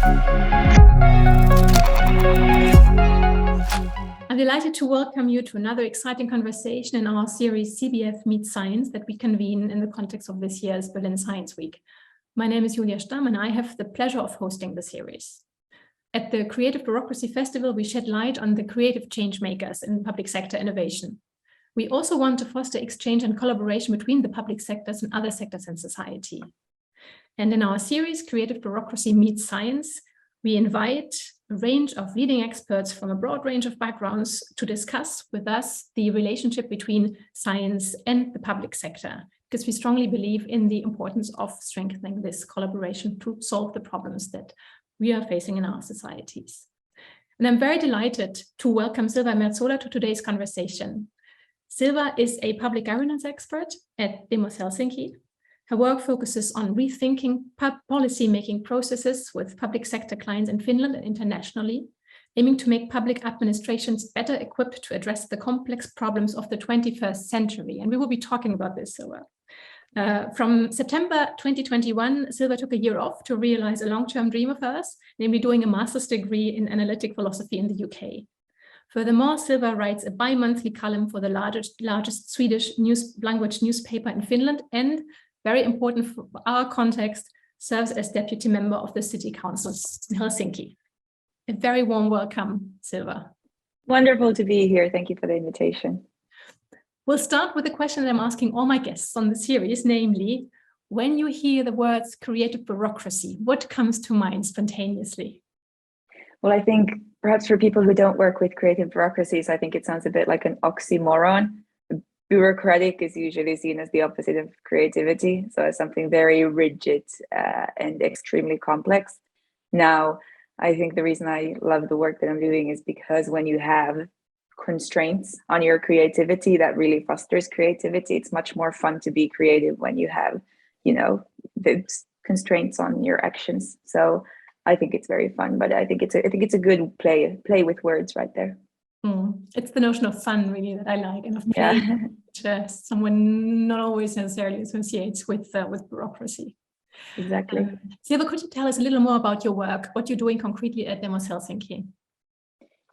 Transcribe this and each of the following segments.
I'm delighted to welcome you to another exciting conversation in our series CBF Meets Science that we convene in the context of this year's Berlin Science Week. My name is Julia Stamm and I have the pleasure of hosting the series. At the Creative Bureaucracy Festival, we shed light on the creative change makers in public sector innovation. We also want to foster exchange and collaboration between the public sectors and other sectors in society. And in our series, Creative Bureaucracy Meets Science, we invite a range of leading experts from a broad range of backgrounds to discuss with us the relationship between science and the public sector, because we strongly believe in the importance of strengthening this collaboration to solve the problems that we are facing in our societies. And I'm very delighted to welcome Silva Mertsola to today's conversation. Silva is a public governance expert at Demos Helsinki. Her work focuses on rethinking policy-making processes with public sector clients in Finland and internationally, aiming to make public administrations better equipped to address the complex problems of the 21st century. And we will be talking about this, Silva. From September 2021, Silva took a year off to realize a long-term dream of hers, namely doing a master's degree in analytic philosophy in the UK. Furthermore, Silva writes a bi-monthly column for the largest Swedish language newspaper in Finland and, very important for our context, serves as deputy member of the city council in Helsinki. A very warm welcome, Silva. Wonderful to be here. Thank you for the invitation. We'll start with a question that I'm asking all my guests on the series, namely, when you hear the words creative bureaucracy, what comes to mind spontaneously? Well, I think perhaps for people who don't work with creative bureaucracies, I think it sounds a bit like an oxymoron. Bureaucratic is usually seen as the opposite of creativity, so as something very rigid and extremely complex. Now, I think the reason I love the work that I'm doing is because when you have constraints on your creativity, that really fosters creativity. It's much more fun to be creative when you have, the constraints on your actions. So I think it's very fun, but I think it's a good play with words right there. It's the notion of fun really that I like, and of play, which someone not always necessarily associates with bureaucracy. Exactly. Silva, could you tell us a little more about your work, what you're doing concretely at Demos Helsinki?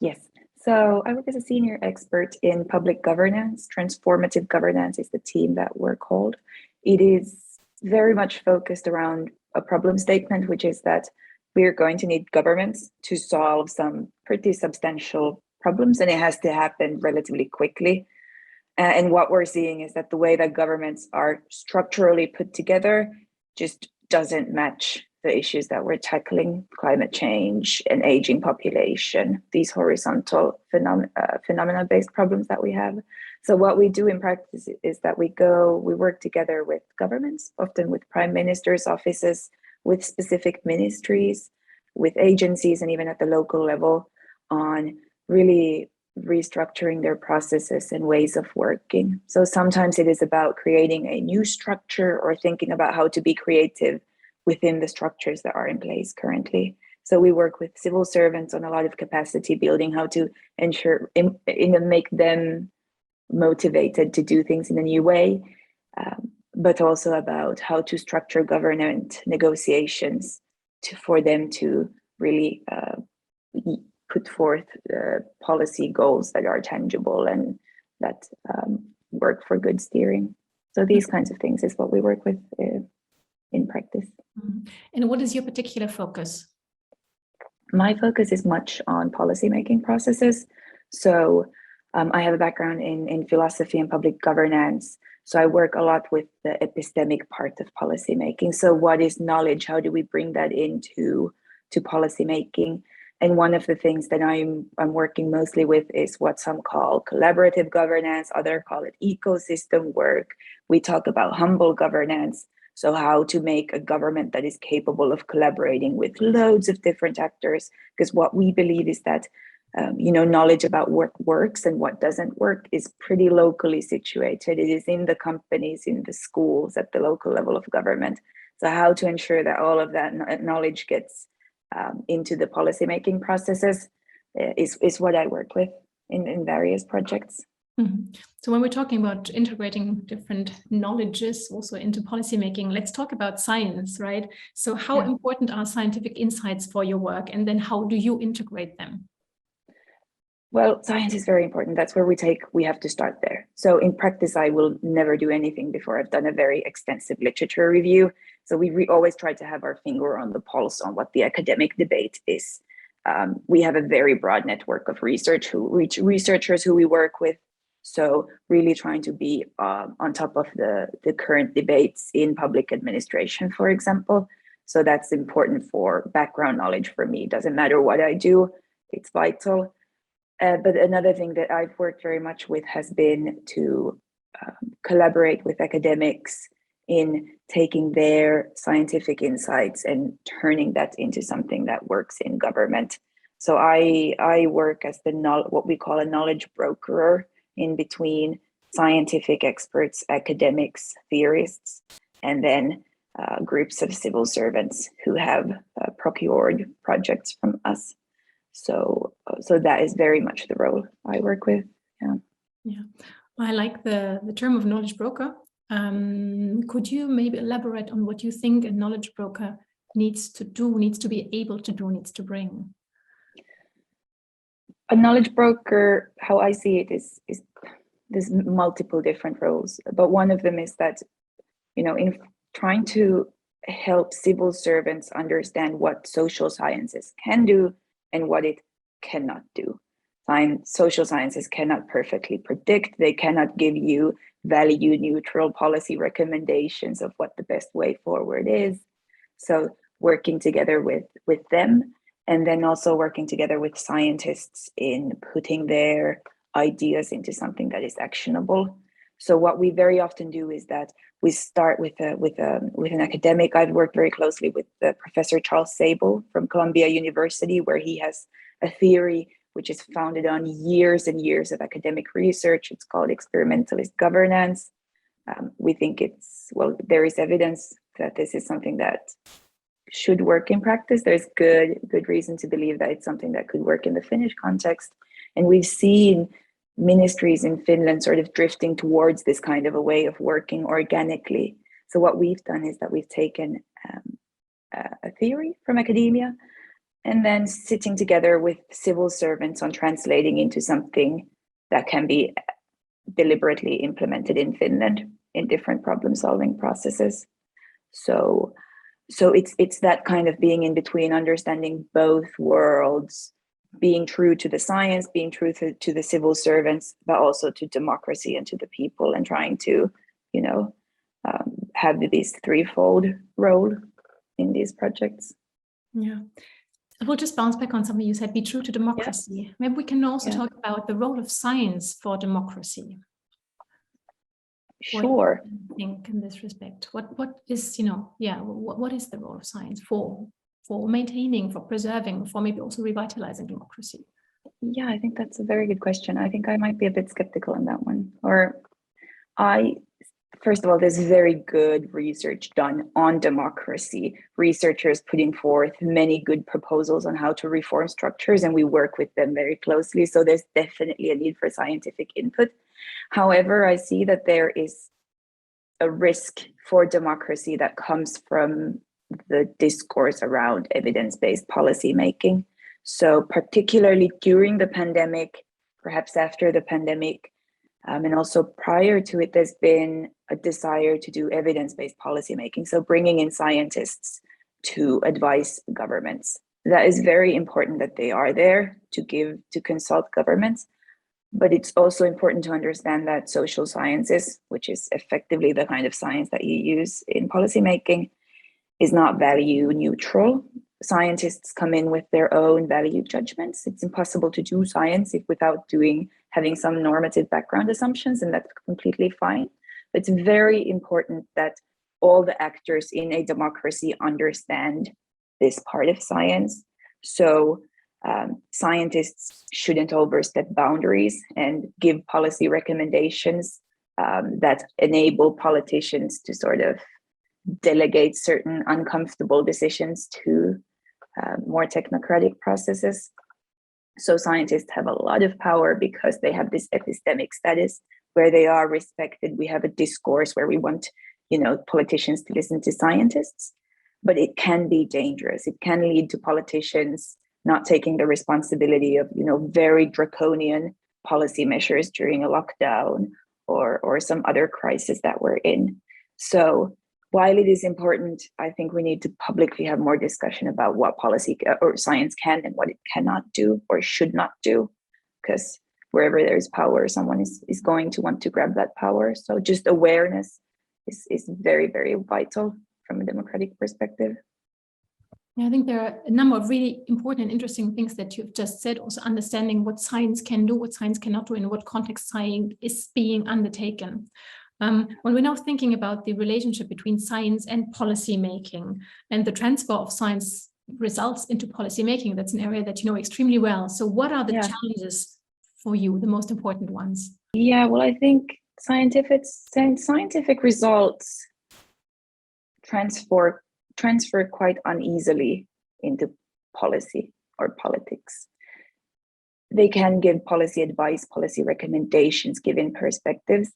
Yes. So I work as a senior expert in public governance. Transformative governance is the team that we're called. It is very much focused around a problem statement, which is that we're going to need governments to solve some pretty substantial problems, and it has to happen relatively quickly. And what we're seeing is that the way that governments are structurally put together just doesn't match the issues that we're tackling: climate change, an aging population, these horizontal phenomena-based problems that we have. So what we do in practice is that we work together with governments, often with prime ministers' offices, with specific ministries, with agencies, and even at the local level, on really restructuring their processes and ways of working. So sometimes it is about creating a new structure or thinking about how to be creative within the structures that are in place currently. So we work with civil servants on a lot of capacity building, how to ensure, make them motivated to do things in a new way, but also about how to structure government negotiations for them to really put forth policy goals that are tangible and that work for good steering. So these kinds of things is what we work with in practice. And what is your particular focus? My focus is much on policymaking processes. So I have a background in philosophy and public governance. So I work a lot with the epistemic part of policymaking. So what is knowledge? How do we bring that into policymaking? And one of the things that I'm working mostly with is what some call collaborative governance, others call it ecosystem work. We talk about humble governance. So how to make a government that is capable of collaborating with loads of different actors, because what we believe is that knowledge about what works and what doesn't work is pretty locally situated. It is in the companies, in the schools, at the local level of government. So how to ensure that all of that knowledge gets into the policymaking processes is what I work with in various projects. Mhm. So when we're talking about integrating different knowledges also into policymaking, let's talk about science, right? So how important are scientific insights for your work, and then how do you integrate them? Well, science is very important. That's where we have to start there. So in practice, I will never do anything before I've done a very extensive literature review. So we always try to have our finger on the pulse on what the academic debate is. We have a very broad network of researchers who we work with. So really trying to be on top of the current debates in public administration, for example. So that's important for background knowledge for me. It doesn't matter what I do, it's vital. But another thing that I've worked very much with has been to collaborate with academics in taking their scientific insights and turning that into something that works in government. So I work as what we call a knowledge brokerer in between scientific experts, academics, theorists, and then groups of civil servants who have procured projects from us. So that is very much the role I work with. Yeah, I like the term of knowledge broker. Could you maybe elaborate on what you think a knowledge broker needs to do, needs to be able to do, needs to bring? A knowledge broker, how I see it, is there's multiple different roles, but one of them is that, in trying to help civil servants understand what social sciences can do and what it cannot do. Social sciences cannot perfectly predict. They cannot give you value neutral policy recommendations of what the best way forward is. So working together with them, and then also working together with scientists in putting their ideas into something that is actionable. So what we very often do is that we start with an academic. I've worked very closely with Professor Charles Sable from Columbia University, where he has a theory which is founded on years and years of academic research. It's called experimentalist governance. We think there is evidence that this is something that should work in practice. There's good reason to believe that it's something that could work in the Finnish context. And we've seen ministries in Finland sort of drifting towards this kind of a way of working organically. So what we've done is that we've taken a theory from academia and then sitting together with civil servants on translating into something that can be deliberately implemented in Finland in different problem-solving processes. So it's that kind of being in between, understanding both worlds, being true to the science, being true to the civil servants, but also to democracy and to the people, and trying to, have this threefold role in these projects. Yeah. We'll just bounce back on something you said, be true to democracy. Yeah. Maybe we can also talk about the role of science for democracy. Sure. What do you think in this respect? What is, what is the role of science for maintaining, for preserving, for maybe also revitalizing democracy? Yeah, I think that's a very good question. I think I might be a bit skeptical on that one. First of all, there's very good research done on democracy, researchers putting forth many good proposals on how to reform structures, and we work with them very closely. So there's definitely a need for scientific input. However, I see that there is a risk for democracy that comes from the discourse around evidence-based policymaking. So particularly during the pandemic, perhaps after the pandemic, and also prior to it, there's been a desire to do evidence-based policymaking. So bringing in scientists to advise governments. That is very important that they are there to consult governments. But it's also important to understand that social sciences, which is effectively the kind of science that you use in policymaking, is not value neutral. Scientists come in with their own value judgments. It's impossible to do science without having some normative background assumptions, and that's completely fine. But it's very important that all the actors in a democracy understand this part of science. So scientists shouldn't overstep boundaries and give policy recommendations that enable politicians to sort of delegate certain uncomfortable decisions to more technocratic processes. So scientists have a lot of power because they have this epistemic status where they are respected. We have a discourse where we want, politicians to listen to scientists, but it can be dangerous. It can lead to politicians not taking the responsibility of, very draconian policy measures during a lockdown or some other crisis that we're in. So while it is important, I think we need to publicly have more discussion about what policy or science can and what it cannot do or should not do, because wherever there is power, someone is going to want to grab that power. So just awareness is very, very vital from a democratic perspective. Yeah, I think there are a number of really important and interesting things that you've just said, also understanding what science can do, what science cannot do, and in what context science is being undertaken. When we're now thinking about the relationship between science and policy making and the transfer of science results into policy making, that's an area that you know extremely well. So what are the challenges for you, the most important ones? Yeah, well, I think scientific results transfer quite uneasily into policy or politics. They can give policy advice, policy recommendations, given perspectives,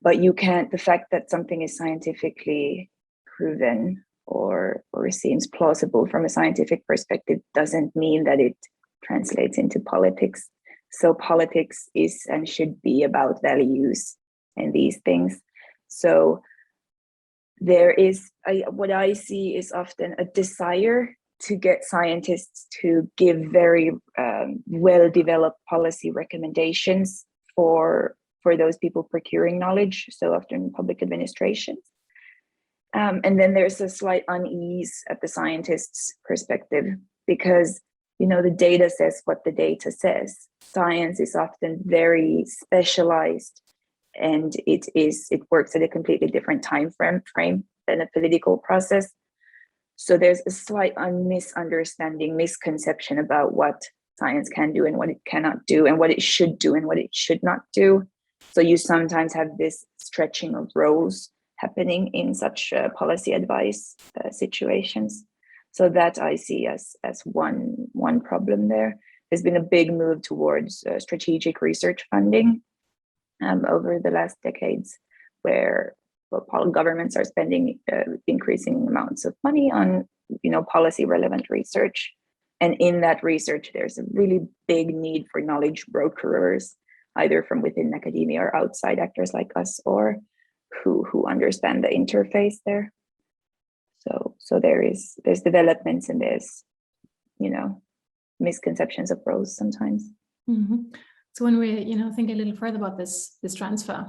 but the fact that something is scientifically proven or seems plausible from a scientific perspective doesn't mean that it translates into politics. So politics is and should be about values and these things. So there is, what I see is often a desire to get scientists to give very well-developed policy recommendations for those people procuring knowledge, so often public administrations. And then there's a slight unease at the scientist's perspective because, the data says what the data says. Science is often very specialized, and it works at a completely different time frame than a political process. So there's a slight misunderstanding, misconception about what science can do and what it cannot do, and what it should do and what it should not do. So you sometimes have this stretching of roles happening in such policy advice situations. So that I see as one problem there. There's been a big move towards strategic research funding over the last decades, where governments are spending increasing amounts of money on policy relevant research. And in that research, there's a really big need for knowledge brokerers, either from within academia or outside actors like us, or who understand the interface there. So there's developments, and there's misconceptions of roles sometimes. Mm-hmm. So when we think a little further about this transfer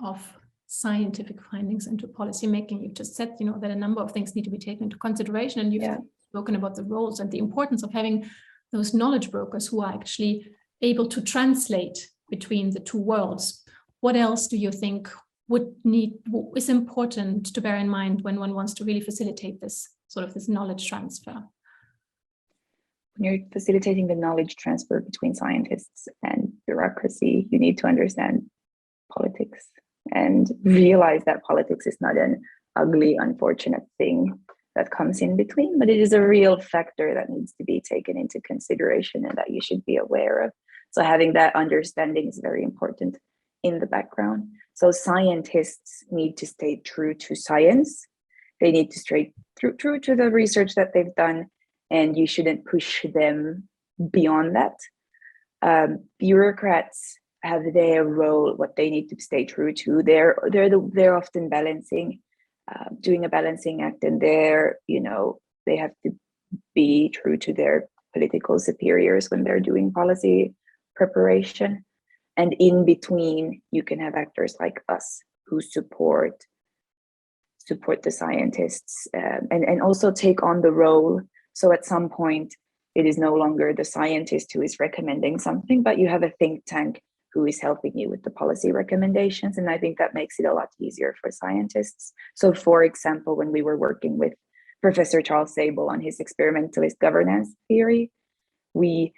of scientific findings into policy making, you've just said that a number of things need to be taken into consideration, and you've spoken about the roles and the importance of having those knowledge brokers who are actually able to translate between the two worlds. What else do you think is important to bear in mind when one wants to really facilitate this knowledge transfer? When you're facilitating the knowledge transfer between scientists and bureaucracy, you need to understand politics and realize that politics is not an ugly, unfortunate thing that comes in between, but it is a real factor that needs to be taken into consideration and that you should be aware of. So having that understanding is very important in the background. So scientists need to stay true to science. They need to stay true to the research that they've done, and you shouldn't push them beyond that. Bureaucrats have their role, what they need to stay true to. They're often balancing, doing a balancing act, and they have to be true to their political superiors when they're doing policy preparation. And in between, you can have actors like us who support the scientists and also take on the role. So at some point, it is no longer the scientist who is recommending something, but you have a think tank who is helping you with the policy recommendations. And I think that makes it a lot easier for scientists. So for example, when we were working with Professor Charles Sable on his experimentalist governance theory, we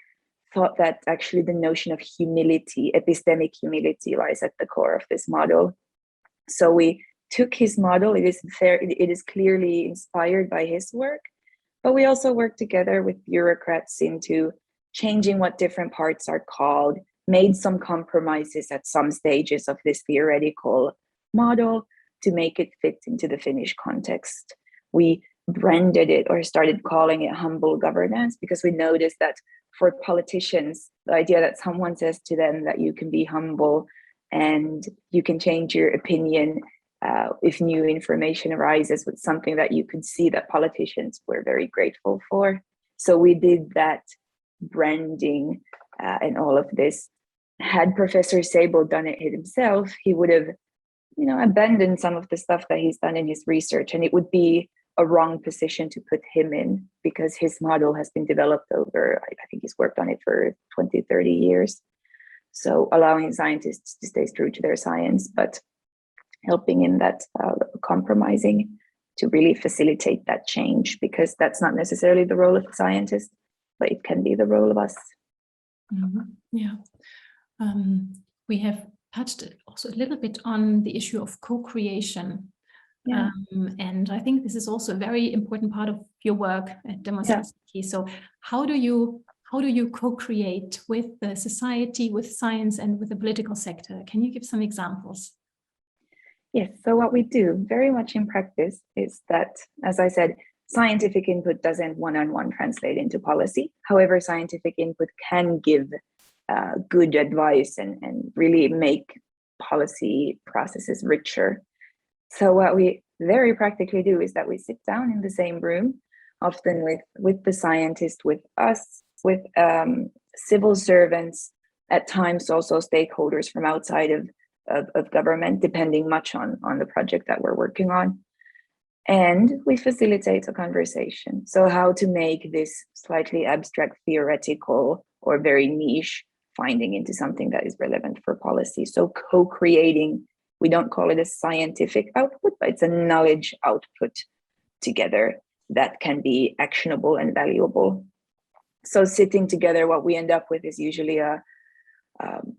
thought that actually the notion of humility, epistemic humility, lies at the core of this model. So we took his model. It is clearly inspired by his work, but we also worked together with bureaucrats into changing what different parts are called, made some compromises at some stages of this theoretical model to make it fit into the Finnish context. We branded it or started calling it humble governance because we noticed that for politicians, the idea that someone says to them that you can be humble and you can change your opinion if new information arises was something that you could see that politicians were very grateful for. So we did that branding and all of this. Had Professor Sable done it himself, he would have, abandoned some of the stuff that he's done in his research, and it would be a wrong position to put him in because his model has been developed over, I think he's worked on it for 20, 30 years. So allowing scientists to stay true to their science, but helping in that compromising to really facilitate that change, because that's not necessarily the role of the scientist, but it can be the role of us. Yeah. We have touched also a little bit on the issue of co-creation. Yeah. And I think this is also a very important part of your work at Demos Helsinki. So how do you co-create with the society, with science, and with the political sector? Can you give some examples? Yes, so what we do very much in practice is that, as I said, scientific input doesn't one-on-one translate into policy. However, scientific input can give good advice and really make policy processes richer. So what we very practically do is that we sit down in the same room, often with the scientist, with us, with civil servants, at times also stakeholders from outside of government, depending much on the project that we're working on. And we facilitate a conversation. So how to make this slightly abstract, theoretical, or very niche finding into something that is relevant for policy. So co-creating, we don't call it a scientific output, but it's a knowledge output together that can be actionable and valuable. So sitting together, what we end up with is usually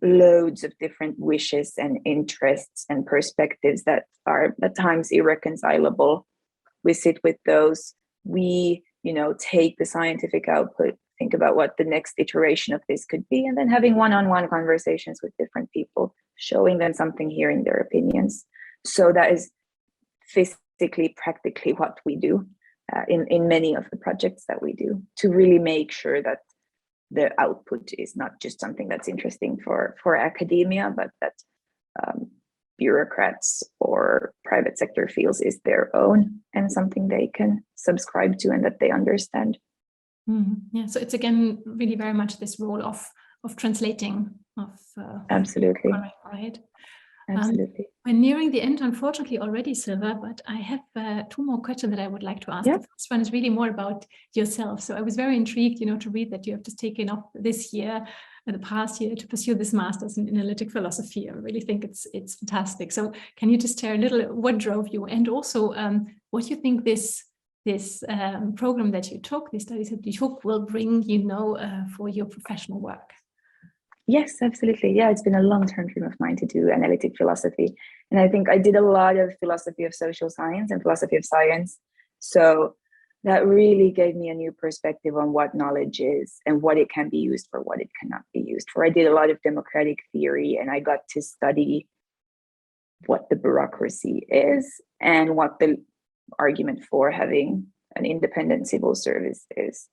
loads of different wishes and interests and perspectives that are at times irreconcilable. We sit with those. We, take the scientific output, think about what the next iteration of this could be, and then having one-on-one conversations with different people, showing them something, hearing their opinions. So that is physically, practically what we do in many of the projects that we do, to really make sure that the output is not just something that's interesting for academia, but that bureaucrats or private sector feels is their own and something they can subscribe to and that they understand. Yeah, so it's again really very much this role of translating absolutely right. Absolutely. We're nearing the end, unfortunately, already, Silva, but I have two more questions that I would like to ask. Yeah. The first one is really more about yourself. So I was very intrigued, to read that you have just taken up this year, the past year, to pursue this master's in analytic philosophy. I really think it's fantastic. So can you just share a little what drove you, and also what you think this program that you took, these studies that you took, will bring, for your professional work? Yes, absolutely. Yeah, it's been a long-term dream of mine to do analytic philosophy. And I think I did a lot of philosophy of social science and philosophy of science. So that really gave me a new perspective on what knowledge is and what it can be used for, what it cannot be used for. I did a lot of democratic theory, and I got to study what the bureaucracy is and what the argument for having an independent civil service is.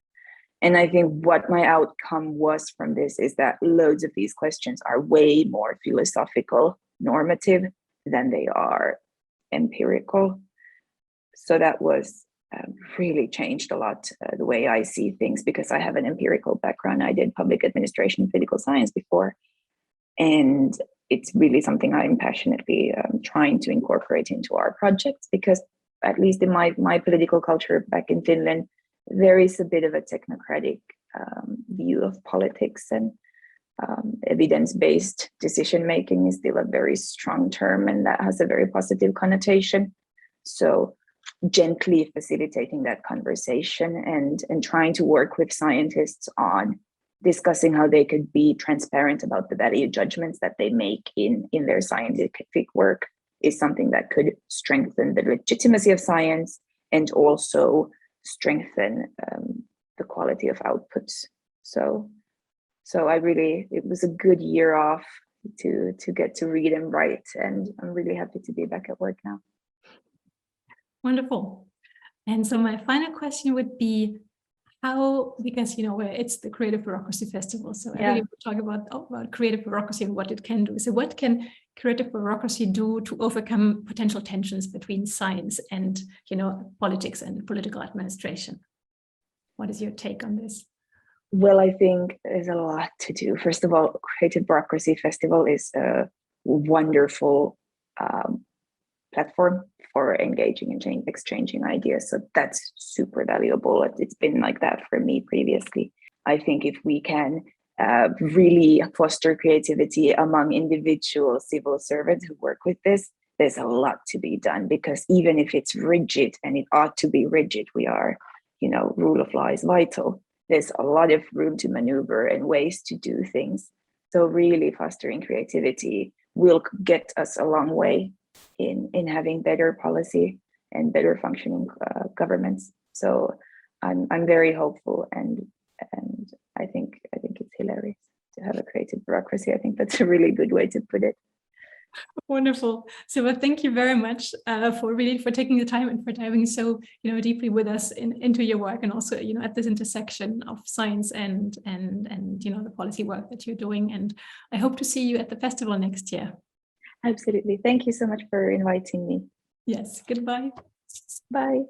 And I think what my outcome was from this is that loads of these questions are way more philosophical, normative than they are empirical. So that was really changed a lot the way I see things, because I have an empirical background. I did public administration and political science before. And it's really something I'm passionately trying to incorporate into our projects, because at least in my political culture back in Finland, there is a bit of a technocratic view of politics, and evidence-based decision-making is still a very strong term, and that has a very positive connotation. So gently facilitating that conversation and trying to work with scientists on discussing how they could be transparent about the value judgments that they make in their scientific work is something that could strengthen the legitimacy of science and also strengthen the quality of outputs. So So it was a good year off to get to read and write, and I'm really happy to be back at work now. Wonderful. And so my final question would be how, because it's the Creative Bureaucracy Festival, so I really talk about creative bureaucracy and what it can do. So what can creative bureaucracy do to overcome potential tensions between science and politics and political administration? What is your take on this? Well, I think there's a lot to do. First of all, Creative Bureaucracy Festival is a wonderful platform for engaging and exchanging ideas. So that's super valuable. It's been like that for me previously. I think if we can really foster creativity among individual civil servants who work with this, there's a lot to be done, because even if it's rigid, and it ought to be rigid, we are, rule of law is vital. There's a lot of room to maneuver and ways to do things. So really fostering creativity will get us a long way in having better policy and better functioning governments. So I'm very hopeful, and I think it's hilarious to have a creative bureaucracy. I think that's a really good way to put it. Wonderful. So thank you very much for taking the time and for diving so deeply with us into your work, and also at this intersection of science and the policy work that you're doing. And I hope to see you at the festival next year. Absolutely. Thank you so much for inviting me. Yes. Goodbye. Bye.